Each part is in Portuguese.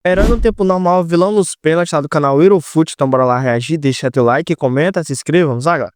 Era no tempo normal, vilão nos pênaltis lá do canal Eurofut, então bora lá reagir, deixa teu like, comenta, se inscreva, vamos lá.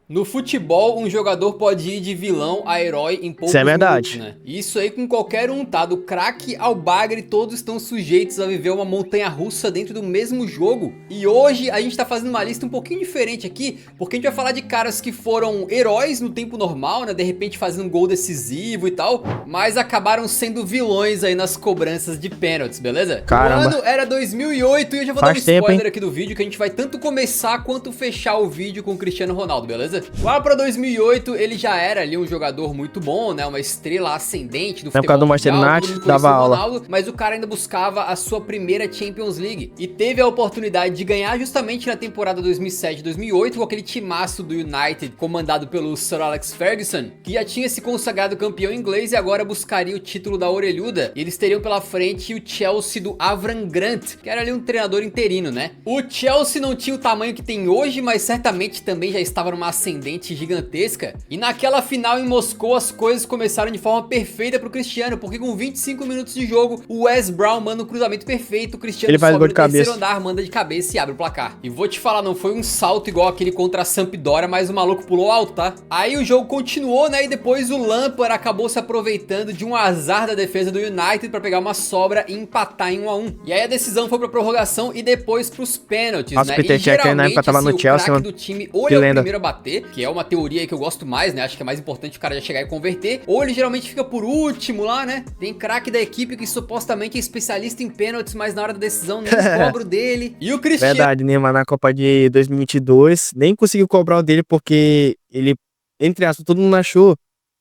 No futebol, um jogador pode ir de vilão a herói em poucos Isso é minutos, verdade. né? Isso aí com qualquer um, tá? Do craque ao bagre, todos estão sujeitos a viver uma montanha-russa dentro do mesmo jogo. E hoje a gente tá fazendo uma lista um pouquinho diferente aqui, porque a gente vai falar de caras que foram heróis no tempo normal, né? De repente fazendo um gol decisivo e tal, mas acabaram sendo vilões aí nas cobranças de pênaltis, beleza? Caramba. O ano era 2008 e eu já vou Faz dar um tempo, spoiler hein? aqui do vídeo, que a gente vai tanto começar quanto fechar o vídeo com o Cristiano Ronaldo, beleza? Lá pra 2008 ele já era ali um jogador muito bom, né? Uma estrela ascendente do Na época futebol do Manchester mundial, United, todo mundo dava conhecia o aula. Ronaldo, mas o cara ainda buscava a sua primeira Champions League e teve a oportunidade de ganhar justamente na temporada 2007-2008 com aquele timaço do United comandado pelo Sir Alex Ferguson, que já tinha se consagrado campeão inglês e agora buscaria o título da orelhuda. E eles teriam pela frente o Chelsea do Avram Grant, que era ali um treinador interino, né? O Chelsea não tinha o tamanho que tem hoje, mas certamente também já estava numa ascendente gigantesca. E naquela final em Moscou as coisas começaram de forma perfeita pro Cristiano, porque com 25 minutos de jogo o Wes Brown manda um cruzamento perfeito, o Cristiano Ele faz sobe gol no de cabeça. terceiro andar, manda de cabeça e abre o placar. E vou te falar, não foi um salto igual aquele contra a Sampdoria, mas o maluco pulou alto, tá? Aí o jogo continuou, né, e depois o Lampard acabou se aproveitando de um azar da defesa do United pra pegar uma sobra e empatar em 1 a 1. E aí a decisão foi pra prorrogação e depois pros pênaltis, Nossa, né? Peter E Cech aí na época tava no o Chelsea, craque mano. do time ou Que ele é o lenda. primeiro a bater, que é uma teoria aí que eu gosto mais, né? Acho que é mais importante o cara já chegar e converter, ou ele geralmente fica por último lá, né? Tem craque da equipe que supostamente é especialista em pênaltis, mas na hora da decisão nem cobra o dele. E o Cristiano... Verdade, Neymar na Copa de 2022 nem conseguiu cobrar o dele porque ele, entre aspas, todo mundo achou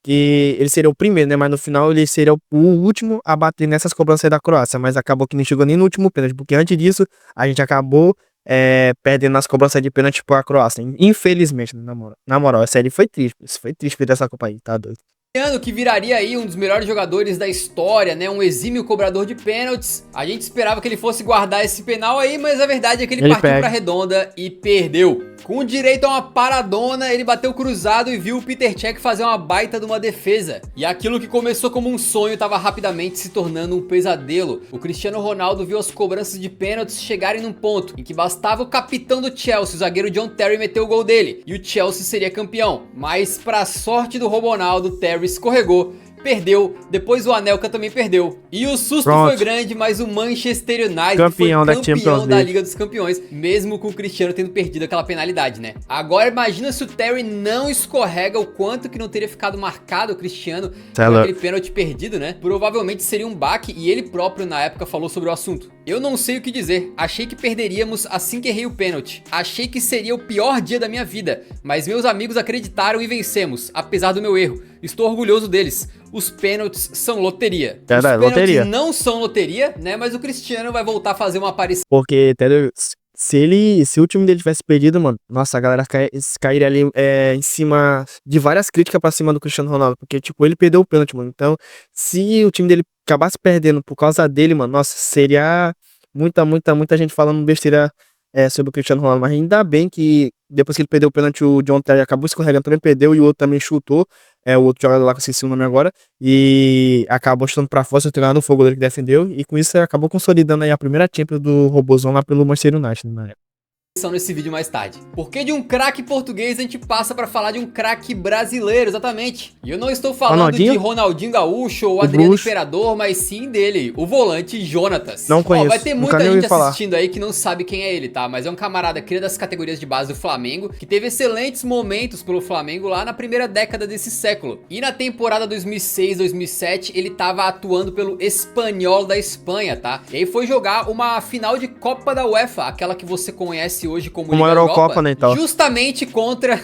que ele seria o primeiro, né? Mas no final ele seria o último a bater nessas cobranças aí da Croácia. Mas acabou que não chegou nem no último pênalti, porque antes disso a gente acabou perdendo nas cobranças de pênalti pra Croácia. Infelizmente, na moral, essa série foi triste. Isso foi triste ver essa Copa aí, tá doido. Que viraria aí um dos melhores jogadores da história, né? Um exímio cobrador de pênaltis. A gente esperava que ele fosse guardar esse penal aí, mas a verdade é que ele partiu perde. pra redonda e perdeu. Com direito a uma paradona, ele bateu cruzado e viu o Peter Cech fazer uma baita de uma defesa. E aquilo que começou como um sonho estava rapidamente se tornando um pesadelo. O Cristiano Ronaldo viu as cobranças de pênaltis chegarem num ponto em que bastava o capitão do Chelsea, o zagueiro John Terry, meter o gol dele, e o Chelsea seria campeão. Mas pra sorte do Ronaldo, Terry escorregou, perdeu, depois o Anelka também perdeu. E o susto Pronto. foi grande, mas o Manchester United Campeão da foi Champions campeão da League. Liga dos Campeões, mesmo com o Cristiano tendo perdido aquela penalidade, né? Agora imagina se o Terry não escorrega, o quanto que não teria ficado marcado o Cristiano por aquele pênalti perdido, né? Provavelmente seria um baque e ele próprio na época falou sobre o assunto. Eu não sei o que dizer, achei que perderíamos assim que errei o pênalti. Achei que seria o pior dia da minha vida, mas meus amigos acreditaram e vencemos, apesar do meu erro. Estou orgulhoso deles. Os pênaltis são loteria. Os Verdade, pênaltis loteria. não são loteria, né? Mas o Cristiano vai voltar a fazer uma aparição. Porque, entendeu? Se o time dele tivesse perdido, mano, nossa, a galera cairia ali em cima de várias críticas pra cima do Cristiano Ronaldo. Porque, tipo, ele perdeu o pênalti, mano. Então, se o time dele acabasse perdendo por causa dele, mano, nossa, seria muita gente falando besteira sobre o Cristiano Ronaldo. Mas ainda bem que depois que ele perdeu o pênalti, o John Terry acabou escorregando, também perdeu, e o outro também chutou. O outro jogador lá, que eu esqueci o nome agora, e acabou chutando pra fora, o no fogo dele que defendeu, e com isso acabou consolidando aí a primeira Champions do Robozão lá pelo Manchester United, né? Nesse vídeo mais tarde. Porque de um craque português a gente passa pra falar de um craque brasileiro, exatamente. E eu não estou falando de Ronaldinho Gaúcho ou Adriano Imperador, mas sim dele, o volante Jonatas. Não conheço. Vai ter muita gente assistindo aí que não sabe quem é ele, tá? Mas é um camarada cria das categorias de base do Flamengo, que teve excelentes momentos pelo Flamengo lá na primeira década desse século. E na temporada 2006-2007 ele tava atuando pelo Espanyol da Espanha, tá? E aí foi jogar uma final de Copa da UEFA, aquela que você conhece hoje como Liga Eurocopa, né, tal. Justamente contra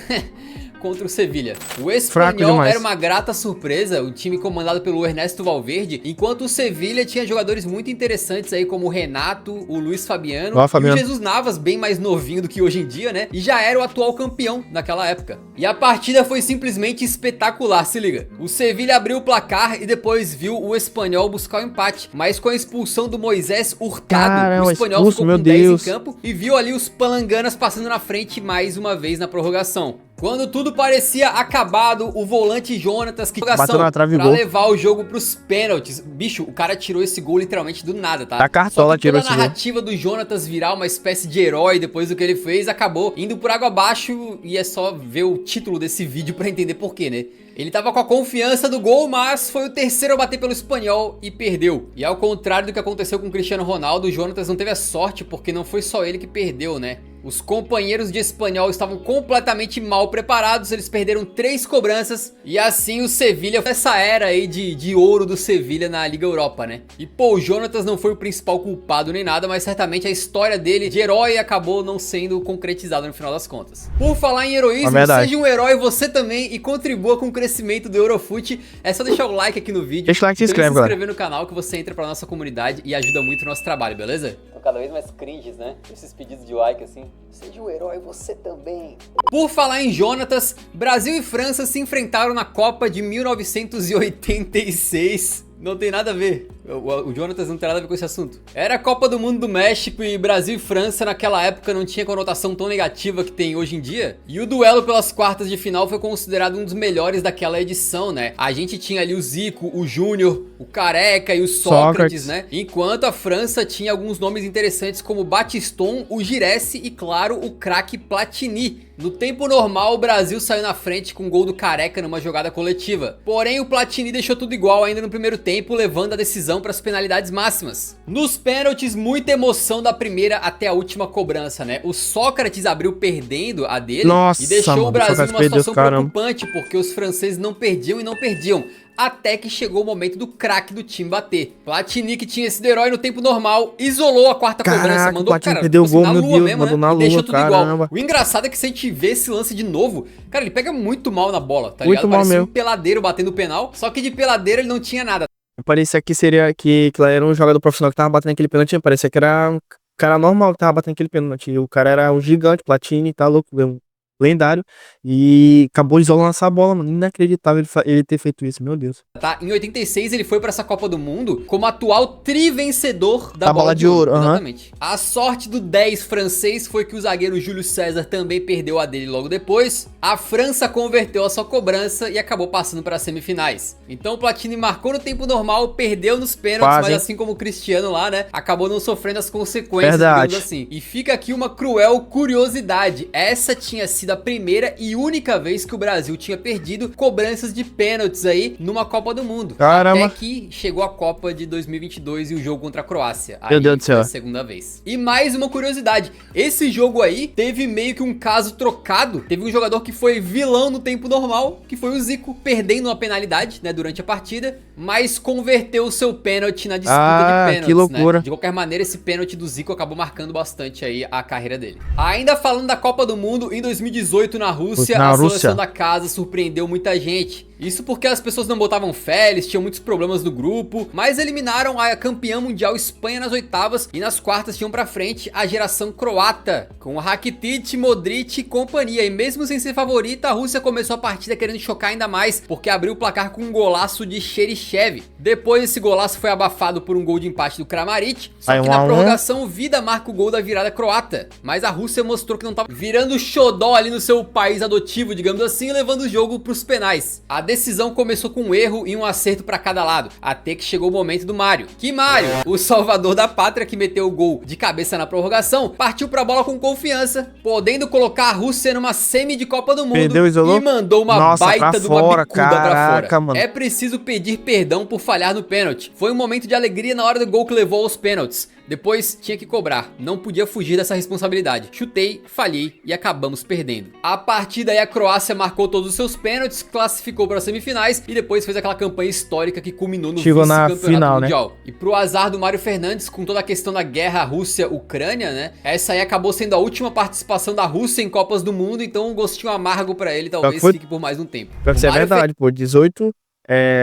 o Sevilha. O Espanyol era uma grata surpresa, o time comandado pelo Ernesto Valverde, enquanto o Sevilha tinha jogadores muito interessantes aí como o Renato, o Luiz Fabiano e o Jesus Navas, bem mais novinho do que hoje em dia, né? E já era o atual campeão naquela época. E a partida foi simplesmente espetacular, se liga. O Sevilha abriu o placar e depois viu o Espanyol buscar o empate, mas com a expulsão do Moisés Hurtado, o Espanyol ficou com 10 em campo e viu ali os palanganas passando na frente mais uma vez na prorrogação. Quando tudo parecia acabado, o volante Jonatas que Bateu na trave e pra gol. levar o jogo pros pênaltis. Bicho, o cara tirou esse gol literalmente do nada, tá? Da cartola tirou esse Toda a gol. narrativa do Jonatas virar uma espécie de herói depois do que ele fez acabou indo por água abaixo, e é só ver o título desse vídeo pra entender por quê, né? Ele tava com a confiança do gol, mas foi o terceiro a bater pelo Espanhol e perdeu. E ao contrário do que aconteceu com o Cristiano Ronaldo, o Jonatas não teve a sorte, porque não foi só ele que perdeu, né? Os companheiros de Espanhol estavam completamente mal preparados, eles perderam 3 cobranças, e assim o Sevilha, essa era aí de ouro do Sevilha na Liga Europa, né? E pô, o Jonatas não foi o principal culpado nem nada, mas certamente a história dele de herói acabou não sendo concretizada no final das contas. Por falar em heroísmo, seja um herói você também e contribua com o crescimento do Eurofute. É só deixar o like aqui no vídeo, deixa o like e se inscreve, se inscrever no canal que você entra pra nossa comunidade e ajuda muito o nosso trabalho, beleza? Cada vez mais cringes, né? Esses pedidos de like assim. Seja um herói você também. Por falar em Jonatas, Brasil e França se enfrentaram na Copa de 1986. Não tem nada a ver. O Jonatas não tem nada a ver com esse assunto. Era a Copa do Mundo do México e Brasil e França naquela época não tinha conotação tão negativa que tem hoje em dia. E o duelo pelas quartas de final foi considerado um dos melhores daquela edição, né? A gente tinha ali o Zico, o Júnior, o Careca e o Sócrates, né? Enquanto a França tinha alguns nomes interessantes como o Batiston, o Giresse e, claro, o craque Platini. No tempo normal, o Brasil saiu na frente com o gol do Careca numa jogada coletiva. Porém, o Platini deixou tudo igual ainda no primeiro tempo, levando a decisão para as penalidades máximas. Nos pênaltis, muita emoção da primeira até a última cobrança, né? O Sócrates abriu perdendo a dele e deixou o Brasil numa situação preocupante, porque os franceses não perdiam e não perdiam. Até que chegou o momento do craque do time bater. Platini, que tinha sido herói no tempo normal, isolou a quarta cobrança, mandou o cara perdeu o gol, na meu lua Deus, mesmo, mandou né? na E deixou lua, tudo igual. caramba. O engraçado é que se a gente vê esse lance de novo, cara, ele pega muito mal na bola, tá Muito ligado? mal Parecia mesmo. um peladeiro batendo penal, só que de peladeiro ele não tinha nada. Parecia que seria que era um jogador profissional que tava batendo aquele pênalti, parecia que era um cara normal que tava batendo aquele pênalti. O cara era um gigante, Platini, tá louco, um lendário, e acabou isolando essa bola, mano. Inacreditável ele ter feito isso, meu Deus. Tá, em 86 ele foi pra essa Copa do Mundo como atual trivencedor da bola de ouro. Exatamente. A sorte do 10 francês foi que o zagueiro Júlio César também perdeu a dele logo depois. A França converteu a sua cobrança e acabou passando para as semifinais. Então o Platini marcou no tempo normal, perdeu nos pênaltis, mas assim como o Cristiano lá, né, acabou não sofrendo as consequências, digamos assim. E fica aqui uma cruel curiosidade. Essa tinha sido a primeira e única vez que o Brasil tinha perdido cobranças de pênaltis aí numa Copa do Mundo. Caramba. Até que chegou a Copa de 2022 e o jogo contra a Croácia. Meu Deus do céu. A segunda vez. E mais uma curiosidade, esse jogo aí teve meio que um caso trocado. Teve um jogador que foi vilão no tempo normal, que foi o Zico, perdendo uma penalidade, né, durante a partida, mas converteu o seu pênalti na disputa de pênaltis, que loucura. né? De qualquer maneira, esse pênalti do Zico acabou marcando bastante aí a carreira dele. Ainda falando da Copa do Mundo, em 2018 na Rússia, a seleção da casa surpreendeu muita gente. Isso porque as pessoas não botavam fé, eles tinham muitos problemas no grupo, mas eliminaram a campeã mundial Espanha nas oitavas e nas quartas tinham pra frente a geração croata, com Rakitic, Modric e companhia. E mesmo sem ser favorita, a Rússia começou a partida querendo chocar ainda mais, porque abriu o placar com um golaço de Cheryshev. Depois esse golaço foi abafado por um gol de empate do Kramaric, só que na prorrogação o Vida marca o gol da virada croata. Mas a Rússia mostrou que não tava virando xodó ali no seu país adotivo, digamos assim, levando o jogo pros penais. A decisão começou com um erro e um acerto pra cada lado, até que chegou o momento do Mário. Que Mário, o salvador da pátria que meteu o gol de cabeça na prorrogação, partiu pra bola com confiança, podendo colocar a Rússia numa semi de Copa do Mundo. Perdeu, isolou? E mandou uma baita de uma bicuda pra fora. Mano. É preciso pedir perdão por falhar no pênalti. Foi um momento de alegria na hora do gol que levou aos pênaltis. Depois tinha que cobrar, não podia fugir dessa responsabilidade. Chutei, falhei e acabamos perdendo. A partir daí a Croácia marcou todos os seus pênaltis, classificou para as semifinais e depois fez aquela campanha histórica que culminou no vice-campeonato mundial. Né? E pro azar do Mário Fernandes, com toda a questão da guerra Rússia-Ucrânia, né? Essa aí acabou sendo a última participação da Rússia em Copas do Mundo, então um gostinho amargo para ele talvez fique por mais um tempo. Pior que isso é verdade, pô, 18...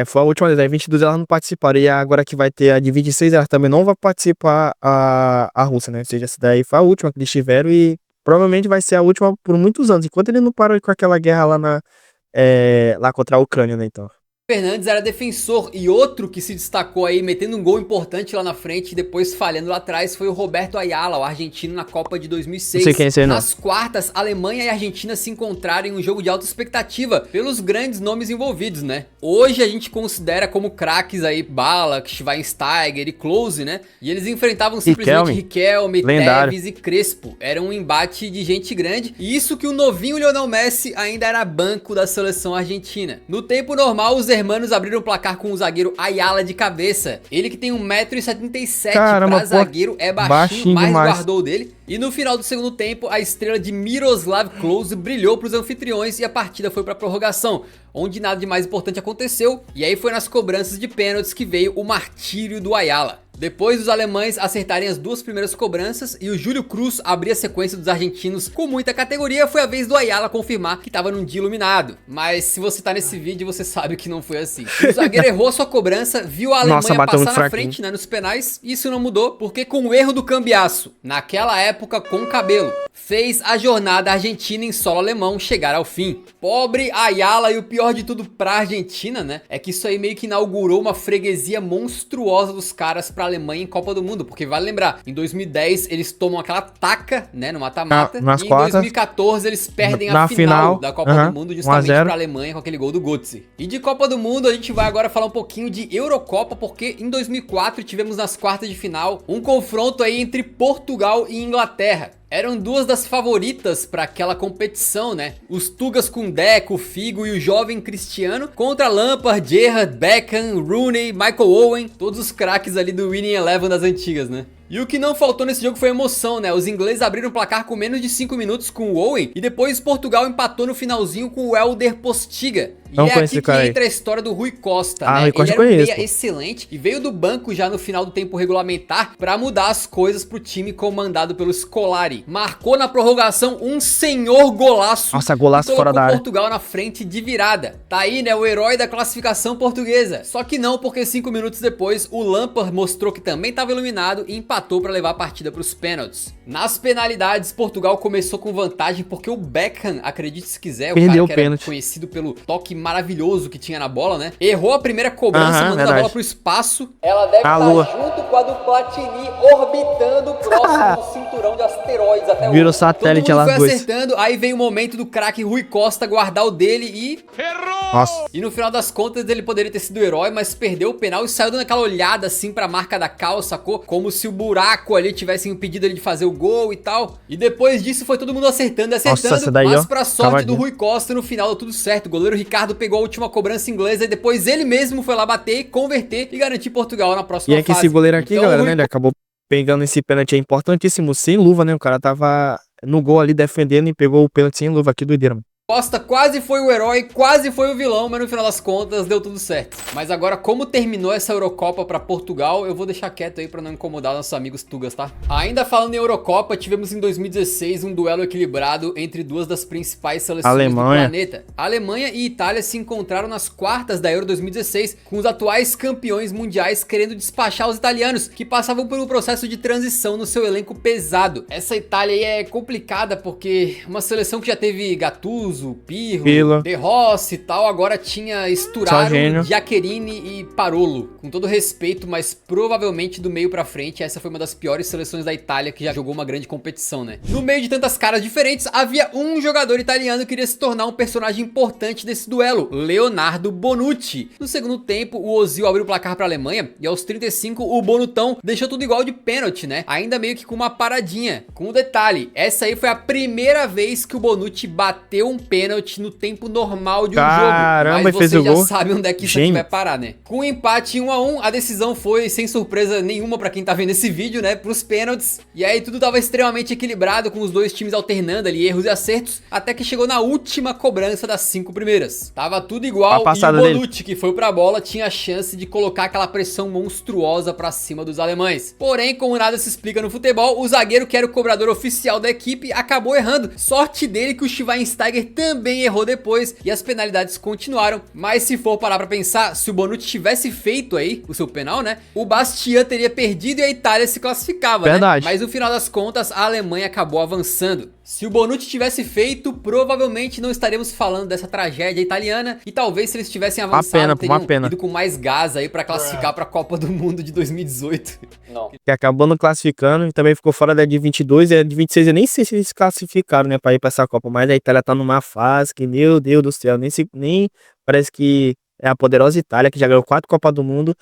foi a última vez, aí 22 elas não participaram, e agora que vai ter a de 26 elas também não vai participar a Rússia, né, ou seja, essa daí foi a última que eles tiveram e provavelmente vai ser a última por muitos anos, enquanto ele não parou com aquela guerra lá contra a Ucrânia, né, então. Fernandes era defensor, e outro que se destacou aí metendo um gol importante lá na frente e depois falhando lá atrás foi o Roberto Ayala, o argentino, na Copa de 2006. Não sei quem é esse aí, não. Nas quartas, Alemanha e Argentina se encontraram em um jogo de alta expectativa pelos grandes nomes envolvidos, né? Hoje a gente considera como craques aí Ballack, Schweinsteiger e Klose, né? E eles enfrentavam simplesmente Riquelme, Tevez e Crespo. Era um embate de gente grande, e isso que o novinho Lionel Messi ainda era banco da seleção argentina. No tempo normal, os hermanos abriram o placar com o zagueiro Ayala de cabeça. Ele que tem 1,77 m, pra zagueiro é baixinho, mas demais. guardou dele. E no final do segundo tempo, a estrela de Miroslav Klose brilhou para os anfitriões e a partida foi para prorrogação, onde nada de mais importante aconteceu, e aí foi nas cobranças de pênaltis que veio o martírio do Ayala. Depois dos alemães acertarem as duas primeiras cobranças e o Júlio Cruz abrir a sequência dos argentinos com muita categoria, foi a vez do Ayala confirmar que estava num dia iluminado. Mas se você tá nesse vídeo, você sabe que não foi assim. O zagueiro errou a sua cobrança, viu a Alemanha passar na frente, né, nos penais, e isso não mudou, porque com o erro do cambiaço, naquela época com cabelo, fez a jornada argentina em solo alemão chegar ao fim. Pobre Ayala, e o pior de tudo pra Argentina, né, é que isso aí meio que inaugurou uma freguesia monstruosa dos caras pra Alemanha em Copa do Mundo, porque vale lembrar, em 2010 eles tomam aquela taca, né, no mata-mata, e em 2014 eles perdem a final da Copa do Mundo justamente pra Alemanha com aquele gol do Götze. E de Copa do Mundo a gente vai agora falar um pouquinho de Eurocopa, porque em 2004 tivemos nas quartas de final um confronto aí entre Portugal e Inglaterra. Eram duas das favoritas para aquela competição, né? Os Tugas com Deco, Figo e o jovem Cristiano contra Lampard, Gerrard, Beckham, Rooney, Michael Owen, todos os craques ali do Winning Eleven das antigas, né? E o que não faltou nesse jogo foi emoção, né? Os ingleses abriram o placar com menos de 5 minutos com o Owen, e depois Portugal empatou no finalzinho com o Helder Postiga. E é aqui que entra a história do Rui Costa, né? Ele era um meia excelente e veio do banco já no final do tempo regulamentar pra mudar as coisas pro time comandado pelo Scolari. Marcou na prorrogação um senhor golaço. Nossa, golaço fora da área. Portugal na frente de virada. Tá aí, né, o herói da classificação portuguesa. Só que não, porque 5 minutos depois o Lampard mostrou que também estava iluminado e empatou para levar a partida para os pênaltis. Nas penalidades, Portugal começou com vantagem porque o Beckham, acredite se quiser, o cara que era conhecido pelo toque maravilhoso que tinha na bola, né? Errou a primeira cobrança, mandando a bola pro espaço. Ela deve estar junto com a do Platini, orbitando próximo do cinturão de asteroides até o virou satélite, elas duas. Acertando, aí veio o momento do craque Rui Costa guardar o dele e... Errou! Nossa. E no final das contas ele poderia ter sido o herói, mas perdeu o penal e saiu dando aquela olhada assim pra marca da cal, sacou? Como se o buraco ali tivesse impedido ele de fazer o gol e tal. E depois disso foi todo mundo acertando, Nossa, daí, mas pra sorte do Rui Costa, no final deu tudo certo. O goleiro Ricardo pegou a última cobrança inglesa e depois ele mesmo foi lá bater, converter e garantir Portugal na próxima fase. E é que esse goleiro aqui, então, galera, né, ele acabou pegando esse pênalti importantíssimo sem luva, né? O cara tava no gol ali defendendo e pegou o pênalti sem luva. Que doideira, mano. Costa quase foi o herói, quase foi o vilão, mas no final das contas deu tudo certo. Mas agora, como terminou essa Eurocopa pra Portugal, eu vou deixar quieto aí pra não incomodar nossos amigos tugas, tá? Ainda falando em Eurocopa, tivemos em 2016 um duelo equilibrado entre duas das principais seleções do planeta. A Alemanha e Itália se encontraram nas quartas da Euro 2016, com os atuais campeões mundiais querendo despachar os italianos, que passavam por um processo de transição no seu elenco pesado. Essa Itália aí é complicada porque uma seleção que já teve Gattuso, Pirlo, De Rossi e tal, agora tinha Sturaro, Giaccherini e Parolo. Com todo respeito, mas provavelmente do meio pra frente, essa foi uma das piores seleções da Itália que já jogou uma grande competição, né? No meio de tantas caras diferentes, havia um jogador italiano que queria se tornar um personagem importante desse duelo, Leonardo Bonucci. No segundo tempo, o Ozil abriu o placar pra Alemanha e aos 35, o Bonutão deixou tudo igual de pênalti, né? Ainda meio que com uma paradinha. Com um detalhe, essa aí foi a primeira vez que o Bonucci bateu um pênalti no tempo normal de um jogo. Mas você já sabe onde é que isso aqui vai parar, né? Com o empate 1 a 1, a decisão foi, sem surpresa nenhuma pra quem tá vendo esse vídeo, né, pros pênaltis. E aí tudo tava extremamente equilibrado, com os dois times alternando ali erros e acertos, até que chegou na última cobrança das 5 primeiras. Tava tudo igual e o Bonucci, que foi pra bola, tinha a chance de colocar aquela pressão monstruosa pra cima dos alemães. Porém, como nada se explica no futebol, o zagueiro, que era o cobrador oficial da equipe, acabou errando. Sorte dele que o Schweinsteiger também errou depois e as penalidades continuaram. Mas se for parar pra pensar, se o Bonucci tivesse feito aí o seu penal, né, o Bastian teria perdido e a Itália se classificava, Verdade. né? Mas no final das contas, a Alemanha acabou avançando. Se o Bonucci tivesse feito, provavelmente não estaríamos falando dessa tragédia italiana. E talvez se eles tivessem avançado, teriam ido com mais gás aí pra classificar pra Copa do Mundo de 2018. Não. Que acabou não classificando e também ficou fora da de 22 e a de 26 eu nem sei se eles classificaram, né, pra ir pra essa Copa. Mas a Itália tá numa fase que, meu Deus do céu, nem parece que é a poderosa Itália, que já ganhou 4 Copas do Mundo.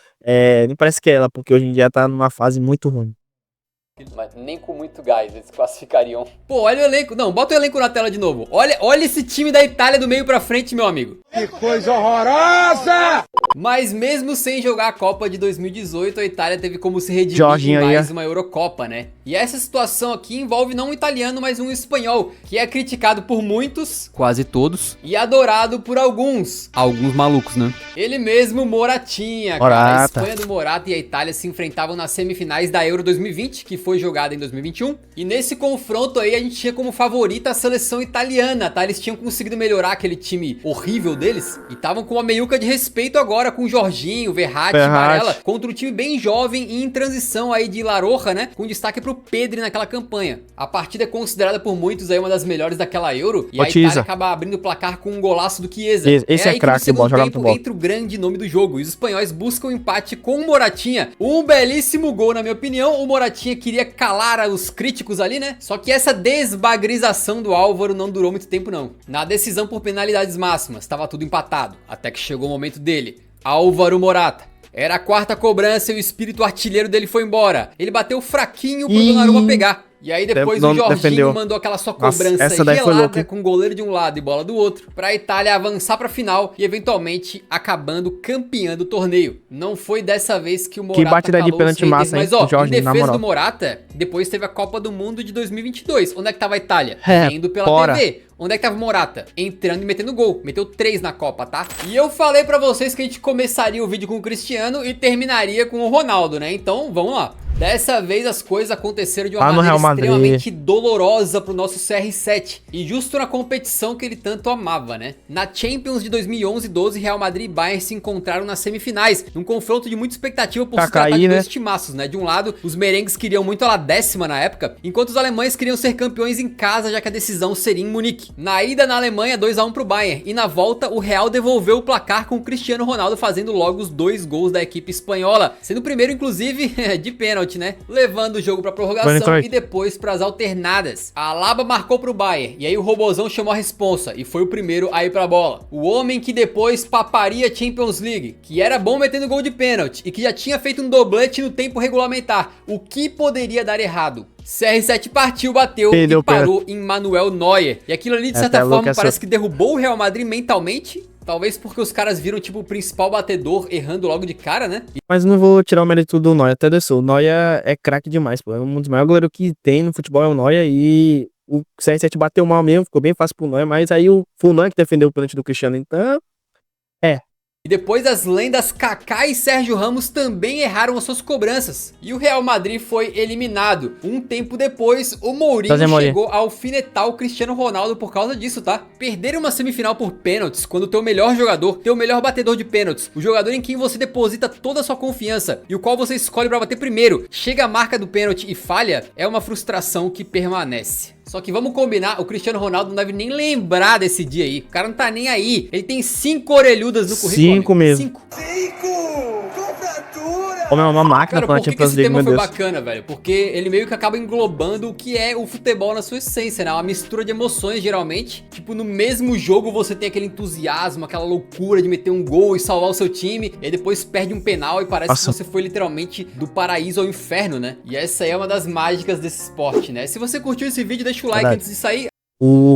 Nem parece que é ela, porque hoje em dia tá numa fase muito ruim. Mas nem com muito gás eles classificariam. Pô, olha o elenco. Não, bota o elenco na tela de novo. Olha esse time da Itália do meio pra frente, meu amigo. Que coisa horrorosa! Mas mesmo sem jogar a Copa de 2018, a Itália teve como se redimir em mais uma Eurocopa, né? E essa situação aqui envolve não um italiano, mas um espanhol, que é criticado por muitos, quase todos, e adorado por alguns malucos, né? Ele mesmo, Moratinha, cara. A Espanha do Morata e a Itália se enfrentavam nas semifinais da Euro 2020, que foi jogada em 2021. E nesse confronto aí a gente tinha como favorita a seleção italiana, tá? Eles tinham conseguido melhorar aquele time horrível deles e estavam com uma meiuca de respeito agora com o Jorginho, Verratti, Barella, contra um time bem jovem e em transição aí de La Roja, né? Com destaque pro Pedri naquela campanha. A partida é considerada por muitos aí uma das melhores daquela Euro e a Itália acaba abrindo o placar com um golaço do Chiesa. Esse é craque, bom, joga muito bom. Entra o grande nome do jogo e os espanhóis buscam um empate com o Moratinha. Um belíssimo gol, na minha opinião. O Moratinha queria calar os críticos ali, né? Só que essa desbagrização do Álvaro não durou muito tempo, não. Na decisão por penalidades máximas, estava tudo empatado, até que chegou o momento dele. Álvaro Morata. Era a 4ª cobrança e o espírito artilheiro dele foi embora. Ele bateu fraquinho pro Donnarumma pegar. E aí depois o Jorginho mandou aquela sua cobrança gelada com o goleiro de um lado e bola do outro, pra Itália avançar pra final e eventualmente acabando campeã do torneio. Não foi dessa vez que o Morata batida de pênalti massa, mas ó, em defesa do Morata, depois teve a Copa do Mundo de 2022. Onde é que tava a Itália? Vendo pela TV. Onde é que tava o Morata? Entrando e metendo gol. Meteu 3 na Copa, tá? E eu falei pra vocês que a gente começaria o vídeo com o Cristiano e terminaria com o Ronaldo, né? Então, vamos lá. Dessa vez as coisas aconteceram de uma maneira extremamente dolorosa pro nosso CR7 e justo na competição que ele tanto amava, né? Na Champions de 2011-12, Real Madrid e Bayern se encontraram nas semifinais, num confronto de muita expectativa por se tratar de dois timaços, né? De um lado, os merengues queriam muito a 10ª na época, enquanto os alemães queriam ser campeões em casa, já que a decisão seria em Munique. Na ida na Alemanha, 2-1 pro Bayern, e na volta o Real devolveu o placar com o Cristiano Ronaldo fazendo logo os 2 gols da equipe espanhola, sendo o primeiro inclusive de pênalti, né? Levando o jogo pra prorrogação e depois pras alternadas. A Alaba marcou pro Bayern e aí o Robozão chamou a responsa e foi o primeiro a ir pra bola. O homem que depois paparia Champions League, que era bom metendo gol de pênalti e que já tinha feito um doblete no tempo regulamentar. O que poderia dar errado? CR7 partiu, bateu e parou em Manuel Neuer. E aquilo ali de certa forma parece que derrubou o Real Madrid mentalmente. Talvez porque os caras viram, tipo, o principal batedor errando logo de cara, né? Mas não vou tirar o mérito do Neuer, até desceu. O Neuer é craque demais, pô. É um dos maiores goleiros que tem no futebol, é o Neuer. E o CR7 bateu mal mesmo, ficou bem fácil pro Neuer. Mas aí foi o Neuer que defendeu o pênalti do Cristiano, então... E depois as lendas Kaká e Sérgio Ramos também erraram as suas cobranças. E o Real Madrid foi eliminado. Um tempo depois, o Mourinho chegou a alfinetar o Cristiano Ronaldo por causa disso, tá? Perder uma semifinal por pênaltis, quando o teu melhor jogador, teu melhor batedor de pênaltis, o jogador em quem você deposita toda a sua confiança e o qual você escolhe pra bater primeiro, chega a marca do pênalti e falha, é uma frustração que permanece. Só que vamos combinar, o Cristiano Ronaldo não deve nem lembrar desse dia aí. O cara não tá nem aí. Ele tem 5 orelhudas no currículo. 5 mesmo. 5! Com fratura! Como é uma máquina pra Champions League, meu Deus. Esse tema foi bacana, velho. Porque ele meio que acaba englobando o que é o futebol na sua essência, né? Uma mistura de emoções, geralmente. Tipo, no mesmo jogo você tem aquele entusiasmo, aquela loucura de meter um gol e salvar o seu time. E aí depois perde um penal e parece que você foi literalmente do paraíso ao inferno, né? E essa aí é uma das mágicas desse esporte, né? Se você curtiu esse vídeo, deixa o like antes de sair.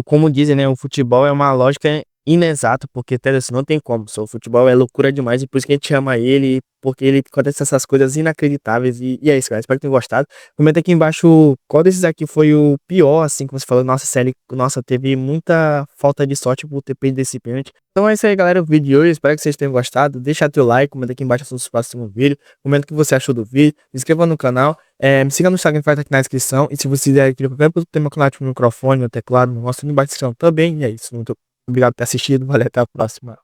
Como dizem, né? O futebol é uma lógica inexata, porque até assim, não tem como. Só o futebol é loucura demais e por isso que a gente ama ele, porque ele acontece essas coisas inacreditáveis e é isso, cara. Espero que tenham gostado. Comenta aqui embaixo qual desses aqui foi o pior, assim, como você falou. Nossa, série, nossa, teve muita falta de sorte por ter perdido esse pênalti. Então é isso aí, galera, o vídeo de hoje. Espero que vocês tenham gostado. Deixa teu like, comenta aqui embaixo sobre o próximo vídeo. Comenta o que você achou do vídeo. Se inscreva no canal. Me siga no Instagram que vai estar aqui na descrição. E se você quiser qualquer tema canal, tipo microfone, meu teclado, mostra no embaixo da descrição também. E é isso. Obrigado por ter assistido. Valeu, até a próxima.